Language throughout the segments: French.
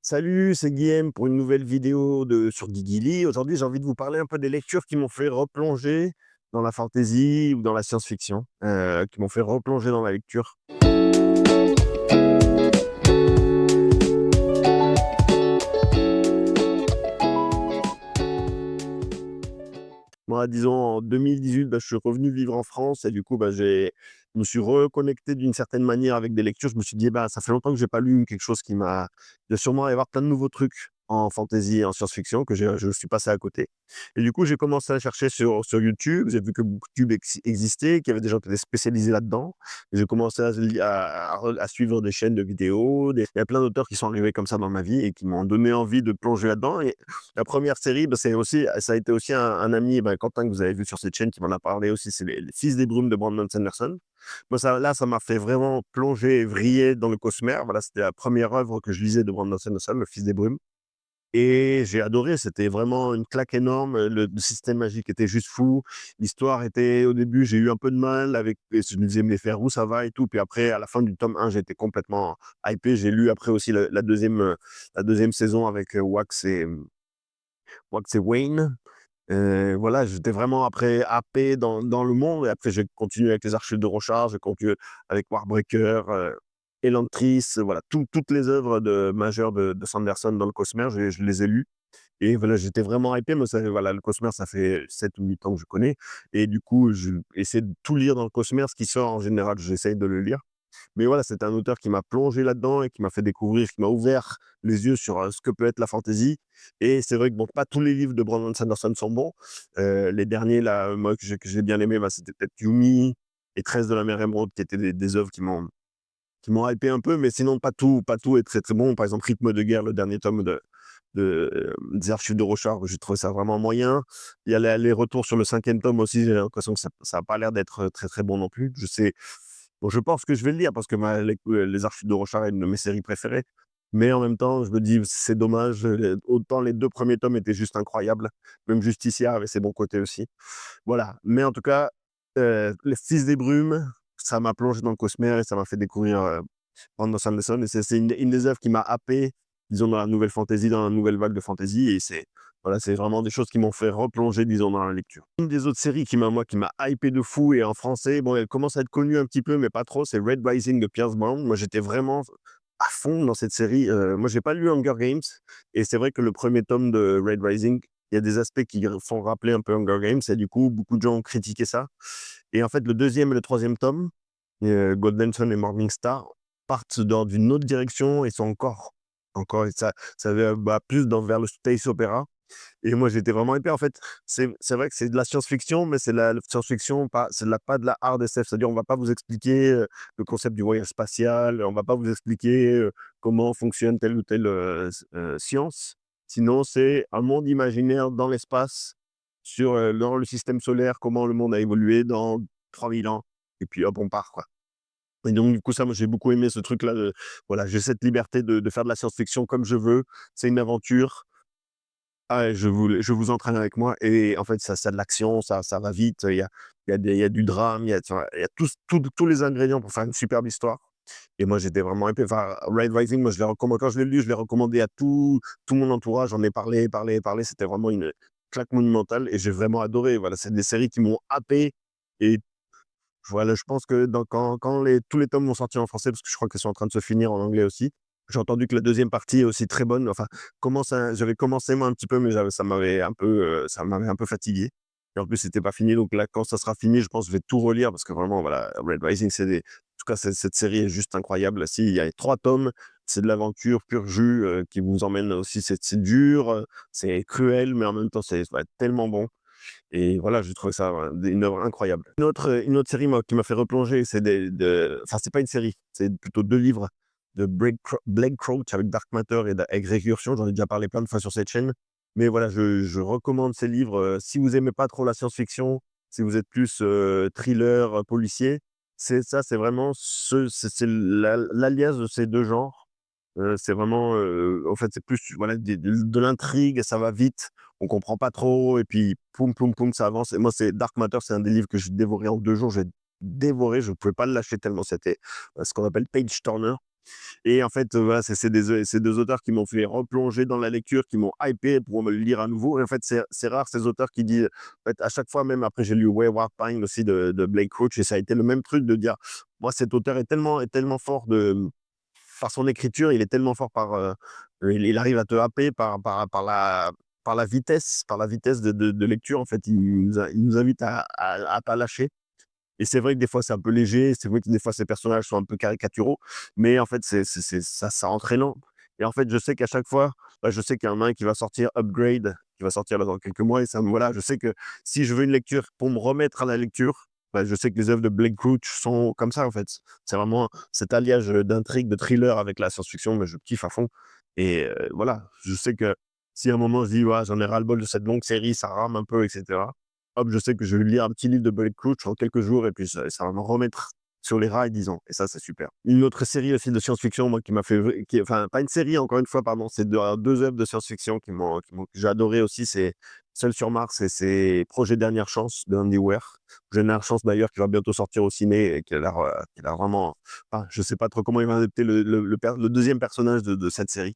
Salut, c'est Guillaume pour une nouvelle vidéo sur Guigui. Aujourd'hui, j'ai envie de vous parler un peu des lectures qui m'ont fait replonger dans la fantasy ou dans la science-fiction, qui m'ont fait replonger dans la lecture. Moi, disons, en 2018, je suis revenu vivre en France et du coup, je me suis reconnecté d'une certaine manière avec des lectures. Je me suis dit, ça fait longtemps que j'ai pas lu quelque chose qui m'a. Il doit sûrement y avoir plein de nouveaux trucs en fantasy et en science-fiction que je suis passé à côté. Et du coup, j'ai commencé à chercher sur YouTube. J'ai vu que YouTube existait, qu'il y avait des gens qui étaient spécialisés là-dedans. Et j'ai commencé à suivre des chaînes de vidéos. Il y a plein d'auteurs qui sont arrivés comme ça dans ma vie et qui m'ont donné envie de plonger là-dedans. Et la première série, ça a été aussi un ami, Quentin, que vous avez vu sur cette chaîne, qui m'en a parlé aussi. C'est les Fils des Brumes de Brandon Sanderson. Moi, ça m'a fait vraiment plonger et vriller dans le Cosmere. Voilà, c'était la première œuvre que je lisais de Brandon Sanderson, Le Fils des Brumes. Et j'ai adoré, c'était vraiment une claque énorme. Le système magique était juste fou. L'histoire était, au début, j'ai eu un peu de mal avec, et je me disais, mais faire où ça va et tout. Puis après, à la fin du tome 1, j'étais complètement hypé. J'ai lu après aussi la deuxième saison avec Wax et Wayne. Voilà, j'étais vraiment après happé dans le monde. Et après, j'ai continué avec les Archives de Rochard, j'ai continué avec Warbreaker, Elantris, voilà, toutes les œuvres majeures de Sanderson dans le Cosmere, je les ai lues. Et voilà, j'étais vraiment hypé. Moi, voilà, le Cosmere, ça fait 7 ou 8 ans que je connais. Et du coup, j'essaie de tout lire dans le Cosmere. Ce qui sort en général, j'essaye de le lire. Mais voilà, c'est un auteur qui m'a plongé là-dedans et qui m'a fait découvrir, qui m'a ouvert les yeux sur ce que peut être la fantasy. Et c'est vrai que bon, pas tous les livres de Brandon Sanderson sont bons. Les derniers, là, moi, que j'ai bien aimé, c'était peut-être Yumi et 13 de la mer émeraude, qui étaient des œuvres qui m'ont hypé un peu, mais sinon, pas tout est très, très bon. Par exemple, Rythme de guerre, le dernier tome des Archives de Rochard, j'ai trouvé ça vraiment moyen. Il y a les retours sur le cinquième tome aussi, j'ai l'impression que ça a pas l'air d'être très, très bon non plus. Bon, je pense que je vais le lire parce que les Archives de Rochard est une de mes séries préférées. Mais en même temps, je me dis, c'est dommage. Autant les 2 premiers tomes étaient juste incroyables. Même Justicia avait ses bons côtés aussi. Voilà. Mais en tout cas, Les Fils des Brumes, ça m'a plongé dans le Cosmere et ça m'a fait découvrir Brandon Sanderson. Et c'est une des œuvres qui m'a happé, disons, dans la nouvelle fantasy, dans la nouvelle vague de fantasy. Et c'est vraiment des choses qui m'ont fait replonger, disons, dans la lecture. Une des autres séries qui m'a hypé de fou, et en français, bon, elle commence à être connue un petit peu, mais pas trop, c'est Red Rising de Pierce Brown. Moi, j'étais vraiment à fond dans cette série. Moi, j'ai pas lu Hunger Games, et c'est vrai que le premier tome de Red Rising, il y a des aspects qui font rappeler un peu Hunger Games, et du coup, beaucoup de gens ont critiqué ça. Et en fait, le deuxième et le troisième tome, Golden Sun et Morning Star, partent dans d'une autre direction et sont encore, ça va plus vers le space opéra. Et moi, j'étais vraiment hypé. En fait, c'est vrai que c'est de la science-fiction, mais c'est la science-fiction, pas de la hard SF. C'est-à-dire, on va pas vous expliquer le concept du voyage spatial, on va pas vous expliquer comment fonctionne telle ou telle science. Sinon, c'est un monde imaginaire dans l'espace, dans le système solaire, comment le monde a évolué dans 3000 ans. Et puis, hop, on part, quoi. Et donc, du coup, ça, moi, j'ai beaucoup aimé ce truc-là. Voilà, j'ai cette liberté de faire de la science-fiction comme je veux. C'est une aventure. Ah ouais, je vous entraîne avec moi, et en fait, ça a de l'action, ça va vite, il y a du drame, il y a tous les ingrédients pour faire une superbe histoire. Et moi, j'étais vraiment hypé. Enfin, Red Rising, moi, je l'ai recommandé quand je l'ai lu, je l'ai recommandé à tout mon entourage. J'en ai parlé, parlé, parlé. C'était vraiment une claque monumentale et j'ai vraiment adoré. Voilà, c'est des séries qui m'ont happé. Et voilà, je pense que quand tous les tomes vont sortir en français, parce que je crois qu'ils sont en train de se finir en anglais aussi. J'ai entendu que la deuxième partie est aussi très bonne. Enfin, j'avais commencé moi un petit peu, mais ça m'avait un peu fatigué. Et en plus, c'était pas fini. Donc là, quand ça sera fini, je pense que je vais tout relire parce que vraiment, voilà, Red Rising, en tout cas, cette série est juste incroyable. Si, il y a 3 tomes, c'est de l'aventure pur jus qui vous emmène aussi. C'est dur, c'est cruel, mais en même temps, c'est tellement bon. Et voilà, j'ai trouvé ça, une œuvre incroyable. Une autre série, moi, qui m'a fait replonger, enfin, c'est pas une série, c'est plutôt 2 livres de Blake Crouch avec Dark Matter et avec Récursion. J'en ai déjà parlé plein de fois sur cette chaîne. Mais voilà, je recommande ces livres, si vous aimez pas trop la science-fiction, si vous êtes plus, thriller, policier, c'est vraiment c'est l'alliage de ces 2 genres. C'est vraiment, en fait, c'est plus, voilà, de l'intrigue, ça va vite, on comprend pas trop et puis poum, poum, poum, ça avance. Et moi, c'est Dark Matter, c'est un des livres que j'ai dévoré en 2 jours. J'ai dévoré, je ne pouvais pas le lâcher tellement c'était, ce qu'on appelle page turner. Et en fait, voilà, c'est 2 auteurs qui m'ont fait replonger dans la lecture, qui m'ont hypé pour me le lire à nouveau. Et en fait, c'est rare ces auteurs qui disent en fait, à chaque fois, même après j'ai lu Wayward Pine aussi de Blake Crouch et ça a été le même truc de dire: «Moi, cet auteur est tellement fort par son écriture, il est tellement fort il arrive à te happer par la vitesse de lecture, en fait. Il nous invite à pas lâcher et c'est vrai que des fois, c'est un peu léger, c'est vrai que des fois, ces personnages sont un peu caricaturaux, mais en fait, ça entraînant et en fait, je sais qu'à chaque fois, bah, je sais qu'il y en a un qui va sortir Upgrade, qui va sortir là dans quelques mois et ça me voilà, je sais que si je veux une lecture pour me remettre à la lecture, bah, je sais que les œuvres de Blake Crouch sont comme ça, en fait. C'est vraiment cet alliage, d'intrigue, de thriller avec la science-fiction, mais je kiffe à fond et voilà, je sais que si à un moment je dis: «Ouais, j'en ai ras-le-bol de cette longue série, ça rame un peu et cetera», hop, je sais que je vais lire un petit livre de Blake Crouch en quelques jours et puis ça va me remettre sur les rails, disons et ça, c'est super. Une autre série aussi de science-fiction, moi, qui m'a fait v qui enfin, pas une série, encore une fois, pardon, c'est 2 œuvres de science-fiction que j'ai adoré aussi, c'est Seul sur Mars et c'est Projet Dernière Chance de Andy Weir. Dernière Chance d'ailleurs qui va bientôt sortir au ciné et qui a l'air vraiment enfin, je sais pas trop comment il va adapter le 2e personnage de cette série.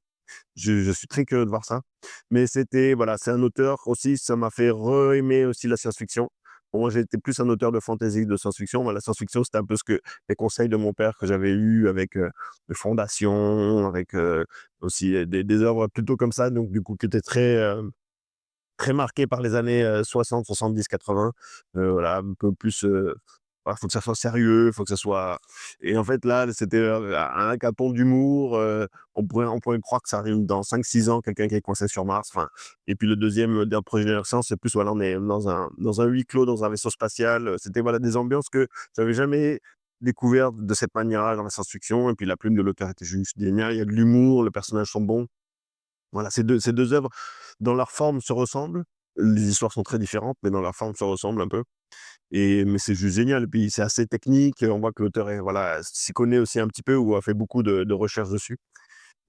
Je suis très curieux de voir ça. Mais c'était voilà, c'est un auteur aussi, ça m'a fait re-aimer aussi la science-fiction. Bon, moi, j'ai été plus un auteur de fantasy que de science-fiction. Moi, la science-fiction, c'était un peu les conseils de mon père que j'avais eus avec, les fondations, avec, aussi, des œuvres plutôt comme ça, donc du coup, qui étaient très marquées par les années, 60-70-80. Voilà, un peu plus, voilà, faut que ça soit sérieux, faut que ça soit et en fait là, c'était, un hackathon d'humour, on pourrait croire que ça arrive dans 5-6 ans, quelqu'un qui est coincé sur Mars, enfin et puis le deuxième e projet Génération, c'est plus voilà, on est dans un huis clos, dans un vaisseau spatial, c'était voilà des ambiances que j'avais jamais découvertes de cette manière-là dans la science-fiction et puis la plume de l'auteur était juste géniale. Il y a de l'humour, les personnages sont bons. Voilà, ces deux œuvres, dans leur forme, se ressemblent. Les histoires sont très différentes, mais dans leur forme, se ressemblent un peu mais c'est juste génial et puis c'est assez technique, on voit que l'auteur est voilà, s'y connaît aussi un petit peu ou a fait beaucoup de recherches dessus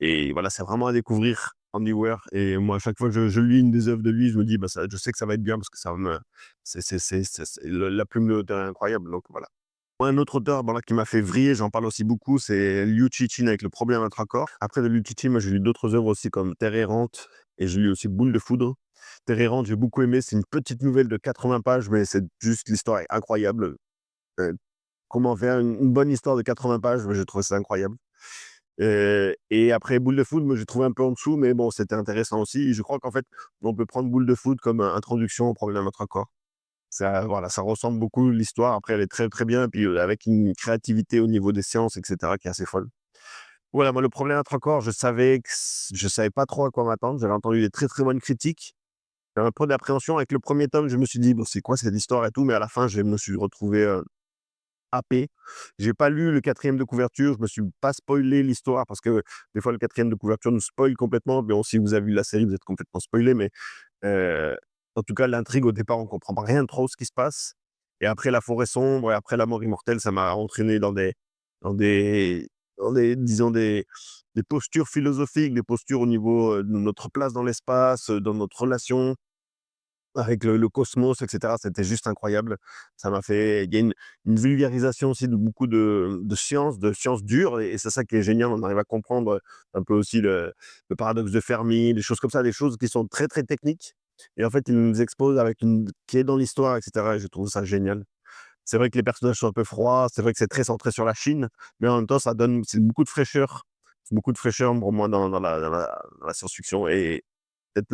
et voilà, c'est vraiment à découvrir, Andy Weir et moi, à chaque fois que je lis une des œuvres de lui, je me dis: «Bah, ça je sais que ça va être bien parce que ça va me» c'est le la plume de l'auteur est incroyable donc voilà. Moi, un autre auteur, bon là, qui m'a fait vriller, j'en parle aussi beaucoup, c'est Liu Cixin avec Le Problème Intracor. Après de Liu Cixin, moi j'ai lu d'autres œuvres aussi comme Terre errante et j'ai lu aussi Boule de foudre. Terre errante, j'ai beaucoup aimé, c'est une petite nouvelle de 80 pages, mais c'est juste l'histoire est incroyable. Heu, Comment faire une bonne histoire de 80 pages, moi j'ai trouvé ça incroyable. Et après Boule de foudre, moi j'ai trouvé un peu en dessous, mais bon, c'était intéressant aussi. Je crois qu'en fait, on peut prendre Boule de foudre comme, introduction au Problème Intracor. Ça voilà, ça ressemble beaucoup l'histoire. Après, elle est très, très bien et puis, avec une créativité au niveau des séances et cetera qui est assez folle. Voilà, moi, le problème Intracor, je savais pas trop à quoi m'attendre. J'avais entendu des très, très bonnes critiques. J'avais un peu d'appréhension avec le premier tome, je me suis dit: «Bon, c'est quoi cette histoire et tout?» mais à la fin, je me suis retrouvé, happé. J'ai pas lu le quatrième de couverture, je me suis pas spoilé l'histoire parce que des fois le quatrième de couverture nous spoil complètement. Bon, si vous avez vu la série, vous êtes complètement spoilé, mais Heu, en tout cas, l'intrigue au départ, on comprend pas rien trop ce qui se passe et après La forêt sombre et après La mort immortelle, ça m'a entraîné dans des disons des postures philosophiques, des postures au niveau, de notre place dans l'espace, dans notre relation avec le cosmos et cetera. C'était juste incroyable. Ça m'a fait il y a une vulgarisation aussi de beaucoup de sciences dures et c'est ça qui est génial. On arrive à comprendre, un peu aussi le paradoxe de Fermi, des choses comme ça, des choses qui sont très, très techniques et en fait, il nous expose avec une qui est dans l'histoire et cetera et je trouve ça génial. C'est vrai que les personnages sont un peu froids, c'est vrai que c'est très centré sur la Chine, mais en même temps, ça donne c'est beaucoup de fraîcheur. C'est beaucoup de fraîcheur pour moi dans la science-fiction et peut-être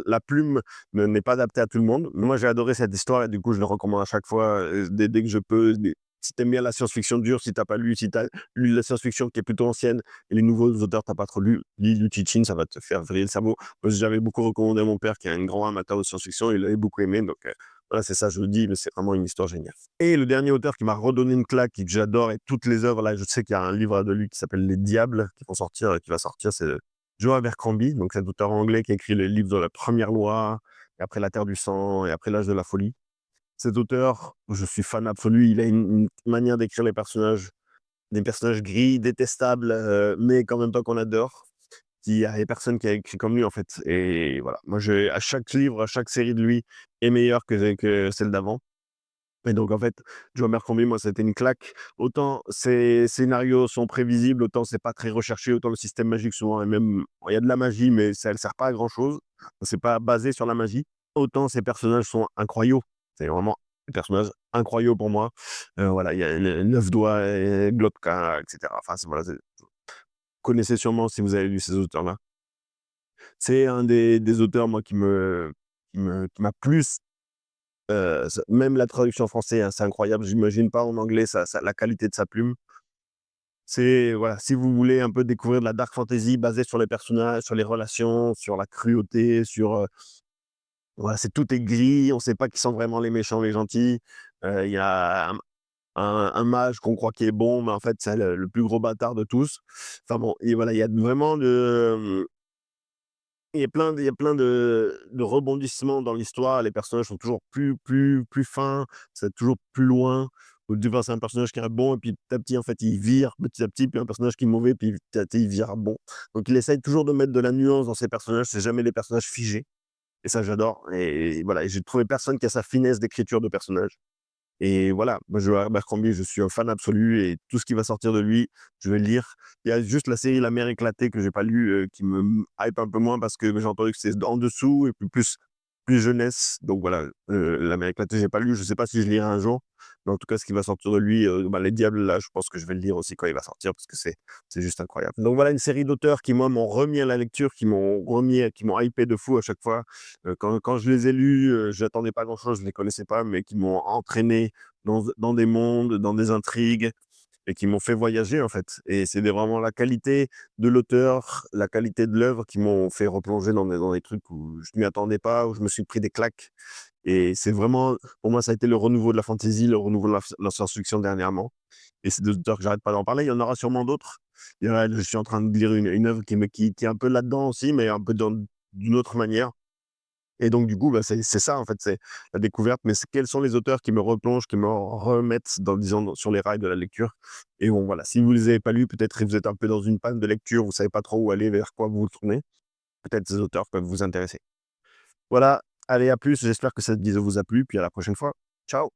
la plume ne n'est pas adaptée à tout le monde. Mais moi, j'ai adoré cette histoire et du coup, je le recommande à chaque fois, dès que je peux. Si tu aimes bien la science-fiction dure, si tu as pas lu, si tu as lu la science-fiction qui est plutôt ancienne et les nouveaux auteurs, tu as pas trop lu, lis Liu Cixin, ça va te faire vriller le cerveau. Moi, j'avais beaucoup recommandé à mon père qui est un grand amateur de science-fiction, il avait beaucoup aimé donc voilà, c'est ça, je le dis, mais c'est vraiment une histoire géniale. Et le dernier auteur qui m'a redonné une claque et que j'adore et toutes les œuvres, là, je sais qu'il y a un livre de lui qui s'appelle Les Diables qui va sortir, c'est Joe Abercrombie, donc cet auteur anglais qui a écrit les livres de La Première Loi, et après La Terre du Sang, et après L'Âge de la Folie. Cet auteur, je suis fan absolu, il a une manière d'écrire les personnages, des personnages gris, détestables, mais qu'en même temps qu'on adore. Il y a personne qui a écrit comme lui, en fait et voilà. Moi, à chaque livre, à chaque série de lui est meilleure que celle d'avant Et donc en fait, Joe Abercrombie, moi, c'était une claque. Autant ses scénarios sont prévisibles, autant c'est pas très recherché, autant le système magique souvent est même il y a de la magie, mais ça elle sert pas à grand chose. C'est pas basé sur la magie. Autant ces personnages sont incroyables. C'est vraiment des personnages incroyables pour moi. Voilà, il y a le 9 doigts et Glocka et cetera. Enfin, c'est voilà, c'est connaissez sûrement si vous avez lu ces auteurs-là. C'est un des auteurs, moi, qui m'a plus même la traduction française, hein, c'est incroyable. J'imagine pas en anglais la qualité de sa plume. C'est voilà, si vous voulez un peu découvrir de la dark fantasy basée sur les personnages, sur les relations, sur la cruauté, voilà, tout est gris, on sait pas qui sont vraiment les méchants, les gentils. Il y a un mage qu'on croit qui est bon, mais en fait, c'est le plus gros bâtard de tous. Enfin bon, et voilà, il y a vraiment il y a plein de rebondissements dans l'histoire. Les personnages sont toujours plus fins, c'est toujours plus loin. Au départ, c'est un personnage qui est bon et puis petit à petit, en fait, il vire petit à petit, puis un personnage qui est mauvais, puis petit à petit, il vire bon. Donc il essaye toujours de mettre de la nuance dans ses personnages, c'est jamais les personnages figés et ça, j'adore et voilà et j'ai trouvé personne qui a sa finesse d'écriture de personnage. Et voilà, moi, Joe Abercrombie, je suis un fan absolu et tout ce qui va sortir de lui, je vais le lire. Il y a juste la série La Mer éclatée que j'ai pas lue, qui me hype un peu moins parce que j'ai entendu que c'est en dessous et puis plus jeunesse. Donc voilà, La Mer éclatée, j'ai pas lu, je sais pas si je lirai un jour, mais en tout cas, ce qui va sortir de lui, Les Diables, là, je pense que je vais le lire aussi quand il va sortir parce que c'est juste incroyable. Donc voilà une série d'auteurs qui, moi, m'ont remis à la lecture, qui m'ont hypé de fou à chaque fois. Quand je les ai lus, j'attendais pas grand-chose, je les connaissais pas, mais qui m'ont entraîné dans des mondes, dans des intrigues et qui m'ont fait voyager, en fait. Et c'est vraiment la qualité de l'auteur, la qualité de l'œuvre qui m'ont fait replonger dans des trucs où je m'y attendais pas, où je me suis pris des claques. Et c'est vraiment, pour moi, ça a été le renouveau de la fantasy, le renouveau de la science-fiction dernièrement. Et c'est des auteurs que j'arrête pas d'en parler. Il y en aura sûrement d'autres. Je suis en train de lire une œuvre qui est un peu là-dedans aussi, mais un peu d'une autre manière. Et donc du coup, c'est ça en fait, c'est la découverte, mais c'est quels sont les auteurs qui me replongent, qui me remettent disons, sur les rails de la lecture. Et bon voilà, si vous les avez pas lus, peut-être que vous êtes un peu dans une panne de lecture, vous savez pas trop où aller, vers quoi vous vous tournez. Peut-être ces auteurs peuvent vous intéresser. Voilà, allez à plus, j'espère que cette vidéo vous a plu, puis à la prochaine fois. Ciao!